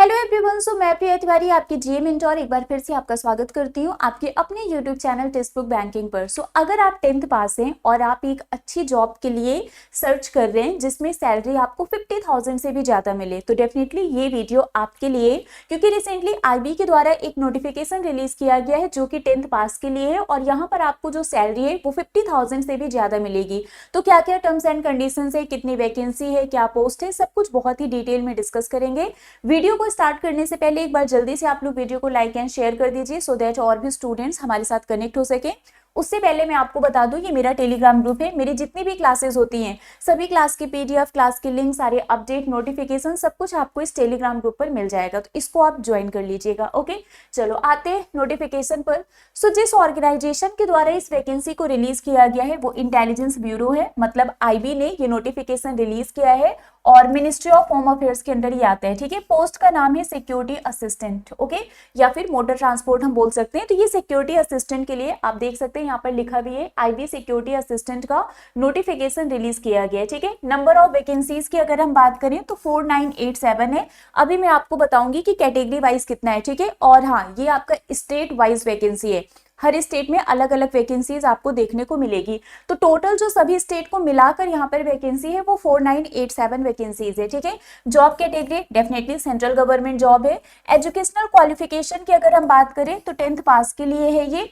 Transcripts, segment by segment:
Hello everyone, सो मैं प्रिया तिवारी आपकी जीए mentor एक बार फिर से आपका स्वागत करती हूँ आपके अपने YouTube channel text book banking पर। सो अगर आप 10th पास हैं और आप एक अच्छी जॉब के लिए सर्च कर रहे हैं जिसमें सैलरी आपको 50,000 से भी ज़्यादा मिले तो डेफिनेटली ये वीडियो आपके लिए, क्योंकि रिसेंटली आईबी के द्वारा एक नोटिफिकेशन रिलीज किया गया है जो कि 10th पास के लिए है और यहाँ पर आपको जो सैलरी है वो 50,000 से भी ज़्यादा मिलेगी। तो क्या क्या टर्म्स एंड कंडीशन है, कितनी वैकेंसी है, क्या पोस्ट है, सब कुछ बहुत ही डिटेल में डिस्कस करेंगे। वीडियो को स्टार्ट करने से पहले एक बार जल्दी से आप लोग वीडियो को लाइक एंड शेयर कर दीजिए सो दैट और भी स्टूडेंट्स हमारे साथ कनेक्ट हो सके। उससे पहले मैं आपको बता दूं ये मेरा टेलीग्राम ग्रुप है। मेरी जितनी भी क्लासेस होती हैं सभी क्लास की पीडीएफ, क्लास की लिंक, सारे अपडेट, नोटिफिकेशन सब कुछ आपको इस टेलीग्राम ग्रुप पर मिल जाएगा, तो इसको आप ज्वाइन कर लीजिएगा। ओके, चलो आते हैं नोटिफिकेशन पर। सो जिस ऑर्गेनाइजेशन के द्वारा इस वैकेंसी को रिलीज किया गया है वो इंटेलिजेंस ब्यूरो है, मतलब आईबी ने ये नोटिफिकेशन रिलीज किया है और मिनिस्ट्री ऑफ होम अफेयर्स के अंडर ही आता है। ठीक है, पोस्ट का नाम है सिक्योरिटी असिस्टेंट, ओके, या फिर मोटर ट्रांसपोर्ट हम बोल सकते हैं। तो ये सिक्योरिटी असिस्टेंट के लिए आप देख सकते हैं यहाँ पर लिखा भी है आईबी सिक्योरिटी असिस्टेंट का नोटिफिकेशन रिलीज किया गया है। ठीक है, नंबर ऑफ वैकेंसीज की अगर हम बात करें तो 4987 है। अभी मैं आपको बताऊंगी कि कैटेगरी वाइज कितना है। ठीक है, और हाँ, ये आपका स्टेट वाइज वैकेंसी है, हर स्टेट में अलग अलग वैकेंसीज आपको देखने को मिलेगी। तो टोटल जो सभी स्टेट को मिलाकर यहाँ पर वैकेंसी है वो 4987 वैकेंसीज है। ठीक है, job category definitely central government job है। एजुकेशनल क्वालिफिकेशन की अगर हम बात करें तो 10th पास के लिए है ये।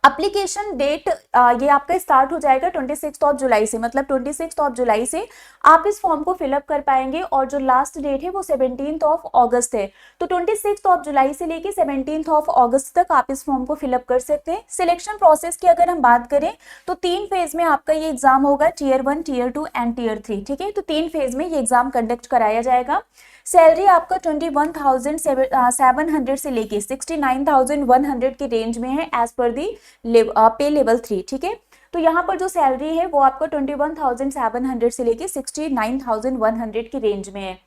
एप्लीकेशन डेट ये आपका स्टार्ट हो जाएगा 26 जुलाई से, मतलब 26 जुलाई से आप इस फॉर्म को फिलअप कर पाएंगे और जो लास्ट डेट है वो 17 अगस्त है। तो 26 जुलाई से लेके 17 अगस्त तक आप इस फॉर्म को फिलअप कर सकते हैं। सिलेक्शन प्रोसेस की अगर हम बात करें तो 3 फेज में आपका ये एग्जाम होगा, टीयर 1, टीयर 2 एंड टीयर 3। ठीक है, तो 3 फेज में ये एग्जाम कंडक्ट कराया जाएगा। सैलरी आपका 21,700 से लेके 69,100 की रेंज में है एज पर दी पे लेवल 3। ठीक है, तो यहाँ पर जो सैलरी है वो आपका 21,700 से लेके 69,100 की रेंज में है।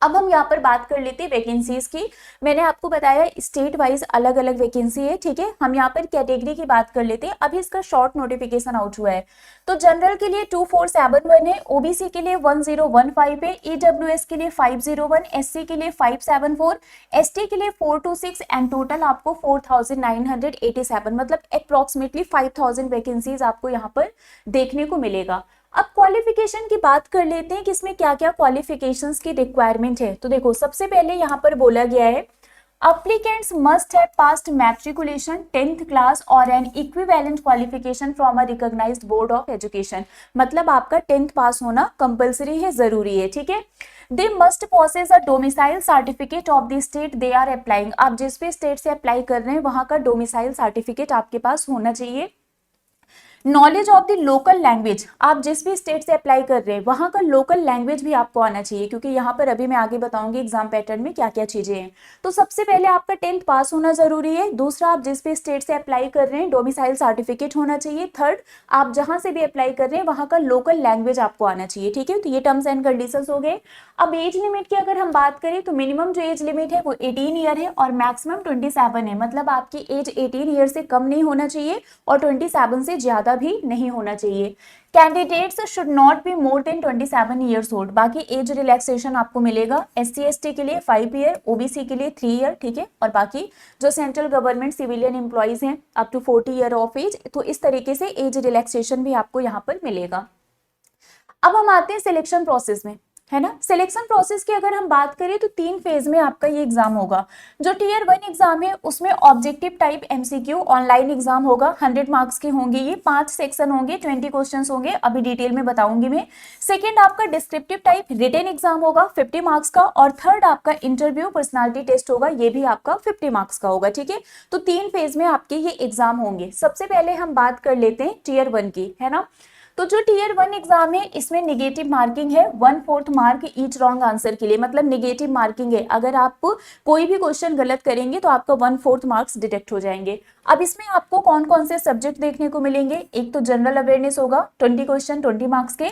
अब हम यहाँ पर बात कर लेते हैं वैकेंसीज की। मैंने आपको बताया स्टेट वाइज अलग अलग वैकेंसी है। ठीक है, हम यहाँ पर कैटेगरी की बात कर लेते हैं। अभी इसका शॉर्ट नोटिफिकेशन आउट हुआ है। तो जनरल के लिए 2471 है, ओबीसी के लिए 1015 है, ईडब्ल्यूएस के लिए 501, एससी के लिए 574, एसटी के लिए 426 एंड टोटल आपको 4987, मतलब अप्रोक्सीमेटली 5000 वैकेंसीज आपको यहाँ पर देखने को मिलेगा। अब क्वालिफिकेशन की बात कर लेते हैं कि इसमें क्या क्या क्वालिफिकेशंस की रिक्वायरमेंट है। तो देखो, सबसे पहले यहाँ पर बोला गया है applicants must have passed matriculation 10th class or an equivalent qualification from a recognized board of education, मतलब आपका 10th पास होना कंपलसरी है, जरूरी है। ठीक है, they must possess a domicile certificate of the state they are applying, आप जिस भी स्टेट से अप्लाई कर रहे हैं वहां का डोमिसाइल सर्टिफिकेट आपके पास होना चाहिए। Knowledge of the local language, आप जिस भी स्टेट से अप्लाई कर रहे हैं वहां का लोकल लैंग्वेज भी आपको आना चाहिए, क्योंकि यहाँ पर अभी मैं आगे बताऊंगी एग्जाम पैटर्न में क्या क्या चीजें हैं। तो सबसे पहले आपका 10th पास होना जरूरी है। दूसरा, आप जिस भी स्टेट से अप्लाई कर रहे हैं डोमिसाइल सर्टिफिकेट होना चाहिए। थर्ड, आप जहां से भी अप्लाई कर रहे हैं वहां का लोकल लैंग्वेज आपको आना चाहिए। ठीक है, तो ये टर्म्स एंड कंडीशन हो गए। अब एज लिमिट की अगर हम बात करें तो मिनिमम जो एज लिमिट है वो 18 ईयर है और मैक्सिमम 27 है, मतलब आपकी एज 18 ईयर से कम नहीं होना चाहिए और 27 से ज्यादा भी नहीं होना चाहिए। Candidates should not be more than 27 years old, बाकी एज रिलैक्सेशन आपको मिलेगा। एससी एसटी के लिए 5 ईयर, ओबीसी के लिए 3 ईयर। ठीक है, और बाकी जो सेंट्रल गवर्नमेंट सिविलियन एम्प्लॉइज हैं up to 40 year of age, तो इस तरीके से एज रिलैक्सेशन भी आपको यहाँ पर मिलेगा। अब हम आते हैं सिलेक्शन प्रोसेस में, है ना। सिलेक्शन प्रोसेस की अगर हम बात करें तो 3 फेज में आपका ये एग्जाम होगा। जो टीयर 1 एग्जाम है उसमें objective type MCQ online exam होगा, 100 मार्क्स के होंगे ये, 5 सेक्शन होंगे, 20 क्वेश्चंस होंगे, अभी डिटेल में बताऊंगी मैं। सेकंड आपका डिस्क्रिप्टिव टाइप रिटन एग्जाम होगा 50 मार्क्स का, और थर्ड आपका इंटरव्यू पर्सनालिटी टेस्ट होगा, ये भी आपका 50 मार्क्स का होगा। ठीक है, तो 3 फेज में आपके ये एग्जाम होंगे। सबसे पहले हम बात कर लेते हैं टीयर 1 की, है ना। तो जो टीयर 1 एग्जाम है इसमें निगेटिव मार्किंग है, 1/4 मार्क ईच रॉन्ग आंसर के लिए, मतलब निगेटिव मार्किंग है। अगर आप कोई भी क्वेश्चन गलत करेंगे तो आपका 1/4 मार्क्स डिडक्ट हो जाएंगे। अब इसमें आपको कौन कौन से सब्जेक्ट देखने को मिलेंगे, एक तो जनरल अवेयरनेस होगा 20 क्वेश्चन 20 मार्क्स के,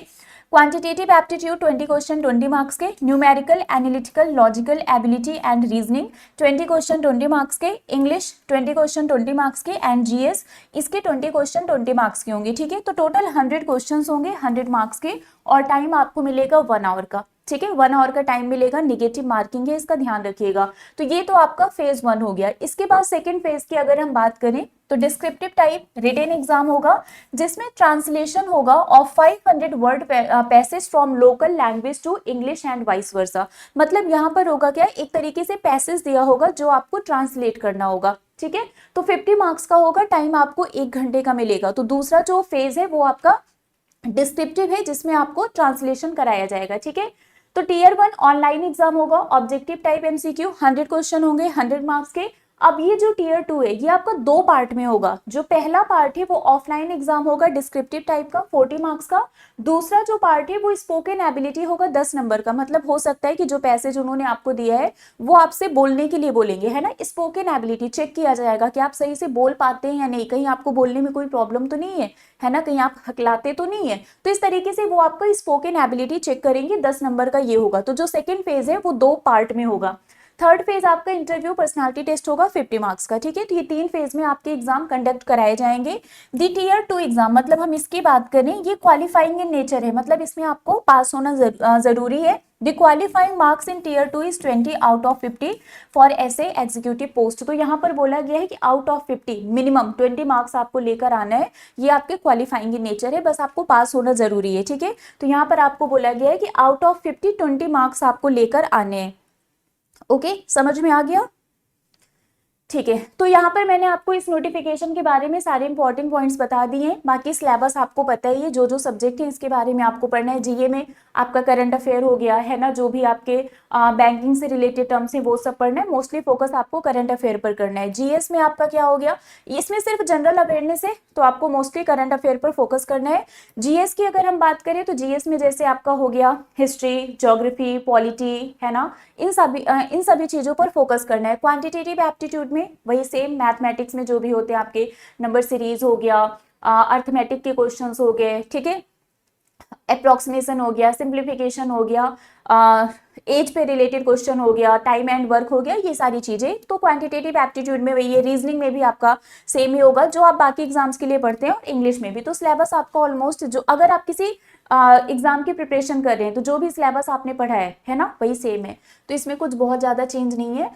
क्वांटिटेटिव एप्टीट्यूड 20 क्वेश्चन 20 मार्क्स के, numerical, analytical, logical ability and reasoning 20 question 20 marks के, इंग्लिश 20 क्वेश्चन 20 मार्क्स के एंड जीएस इसके 20 क्वेश्चन 20 मार्क्स के होंगे। ठीक है, तो टोटल 100 क्वेश्चन होंगे 100 मार्क्स के, और टाइम आपको मिलेगा 1 आवर का, ठीक है, 1 आवर का टाइम मिलेगा, निगेटिव मार्किंग है, इसका ध्यान रखिएगा। तो ये तो आपका फेज 1 हो गया। इसके बाद सेकंड फेज की अगर हम बात करें तो डिस्क्रिप्टिव टाइप रिटन एग्जाम होगा, जिसमें ट्रांसलेशन होगा of 500 word passage from local language to English and vice versa. मतलब यहाँ पर होगा क्या, एक तरीके से पैसेज दिया होगा जो आपको ट्रांसलेट करना होगा, ठीक है। तो 50 मार्क्स का होगा, टाइम आपको 1 घंटे का मिलेगा। तो दूसरा जो फेज है वो आपका डिस्क्रिप्टिव है, जिसमें आपको ट्रांसलेशन कराया जाएगा, ठीक है। तो टीयर 1 ऑनलाइन एग्जाम होगा, ऑब्जेक्टिव टाइप एमसीक्यू, 100 क्वेश्चन होंगे 100 मार्क्स के। अब ये जो टीयर 2 है ये आपका 2 पार्ट में होगा। जो पहला पार्ट है वो ऑफलाइन एग्जाम होगा डिस्क्रिप्टिव टाइप का 40 मार्क्स का। दूसरा जो पार्ट है वो स्पोकन एबिलिटी होगा 10 नंबर का। मतलब हो सकता है कि जो पैसेज उन्होंने आपको दिया है वो आपसे बोलने के लिए बोलेंगे, है ना। स्पोकन एबिलिटी चेक किया जाएगा कि आप सही से बोल पाते हैं या नहीं, कहीं आपको बोलने में कोई प्रॉब्लम तो नहीं है ना, कहीं आप हकलाते तो नहीं है। तो इस तरीके से वो आपका स्पोकन एबिलिटी चेक करेंगे, 10 नंबर का ये होगा। तो जो सेकंड फेज है वो 2 पार्ट में होगा। थर्ड फेज आपका इंटरव्यू पर्सनालिटी टेस्ट होगा 50 मार्क्स का, ठीक है। तो ये 3 फेज में आपके एग्जाम कंडक्ट कराए जाएंगे। दी टीयर 2 एग्जाम, मतलब हम इसकी बात करें, ये क्वालिफाइंग इन नेचर है, मतलब इसमें आपको पास होना जरूरी है। The qualifying marks in tier 2 is 20 out of 50 for SA executive post. तो यहाँ पर बोला गया है कि आउट ऑफ 50 मिनिमम 20 मार्क्स आपको लेकर आना है। ये आपके क्वालिफाइंग इन नेचर है, बस आपको पास होना जरूरी है, ठीक है। तो यहाँ पर आपको बोला गया है कि आउट ऑफ 50 20 मार्क्स आपको लेकर आने हैं। ओके, समझ में आ गया, ठीक है। तो यहाँ पर मैंने आपको इस नोटिफिकेशन के बारे में सारे इंपॉर्टेंट पॉइंट्स बता दिए हैं। बाकी सिलेबस आपको पता ही है, जो जो सब्जेक्ट है इसके बारे में आपको पढ़ना है। जीए में आपका करंट अफेयर हो गया है ना, जो भी आपके बैंकिंग से रिलेटेड टर्म्स हैं वो सब पढ़ना है। मोस्टली फोकस आपको करंट अफेयर पर करना है। जीएस में आपका क्या हो गया, इसमें सिर्फ जनरल अवेयरनेस है, तो आपको मोस्टली करंट अफेयर पर फोकस करना है। जीएस की अगर हम बात करें तो जीएस में जैसे आपका हो गया हिस्ट्री, ज्योग्राफी, पॉलिटी, है ना, इन सभी चीजों पर फोकस करना है। क्वांटिटेटिव एप्टीट्यूड में वही सेम, मैथमेटिक्स में जो भी होते हैं आपके नंबर सीरीज हो गया, अर्थमेटिक के क्वेश्चंस हो गए, ठीक है, अप्रोक्सीमेशन हो गया, सिंप्लीफिकेशन हो गया, एज पे रिलेटेड क्वेश्चन हो गया, टाइम एंड वर्क हो गया, ये सारी चीजें। तो क्वांटिटेटिव एप्टीट्यूड में वही है। रीजनिंग में भी आपका सेम ही होगा जो आप बाकी एग्जाम्स के लिए पढ़ते हैं, और इंग्लिश में भी। तो सिलेबस आपका ऑलमोस्ट, जो अगर आप किसी एग्जाम की प्रिपरेशन कर रहे हैं तो जो भी सिलेबस आपने पढ़ा है ना, वही सेम है। तो इसमें कुछ बहुत ज्यादा चेंज नहीं है।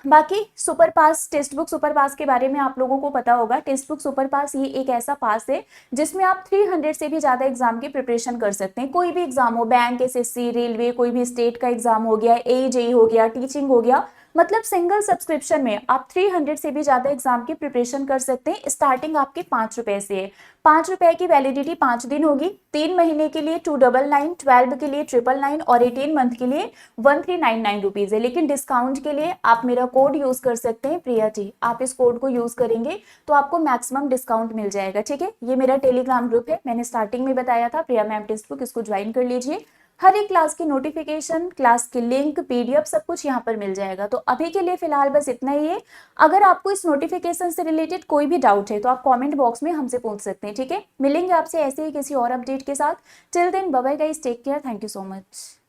बाकी सुपर पास, टेक्स्ट बुक सुपर पास के बारे में आप लोगों को पता होगा। टेक्स्ट बुक सुपर पास ये एक ऐसा पास है जिसमें आप 300 से भी ज्यादा एग्जाम की प्रिपरेशन कर सकते हैं। कोई भी एग्जाम हो, बैंक, एसएससी, रेलवे, कोई भी स्टेट का एग्जाम हो गया, एजेई हो गया, टीचिंग हो गया, मतलब सिंगल सब्सक्रिप्शन में आप 300 से भी ज्यादा एग्जाम की प्रिपरेशन कर सकते हैं। स्टार्टिंग आपके 5 रुपए से है। 5 रुपए की वैलिडिटी 5 दिन होगी। 3 महीने के लिए 299, 12 के लिए 999 और 18 मंथ के लिए 1399 रुपीज है। लेकिन डिस्काउंट के लिए आप मेरा कोड यूज कर सकते हैं, प्रिया जी। आप इस कोड को यूज करेंगे तो आपको मैक्सिमम डिस्काउंट मिल जाएगा, ठीक है। ये मेरा टेलीग्राम ग्रुप है, मैंने स्टार्टिंग में बताया था, प्रिया मैम टेक्स्ट बुक, इसको ज्वाइन कर लीजिए। हर एक क्लास की नोटिफिकेशन, क्लास की लिंक, पीडीएफ सब कुछ यहाँ पर मिल जाएगा। तो अभी के लिए फिलहाल बस इतना ही है। अगर आपको इस नोटिफिकेशन से रिलेटेड कोई भी डाउट है तो आप कमेंट बॉक्स में हमसे पूछ सकते हैं, ठीक है। मिलेंगे आपसे ऐसे ही किसी और अपडेट के साथ। Till then bye bye guys, take care, thank you so much.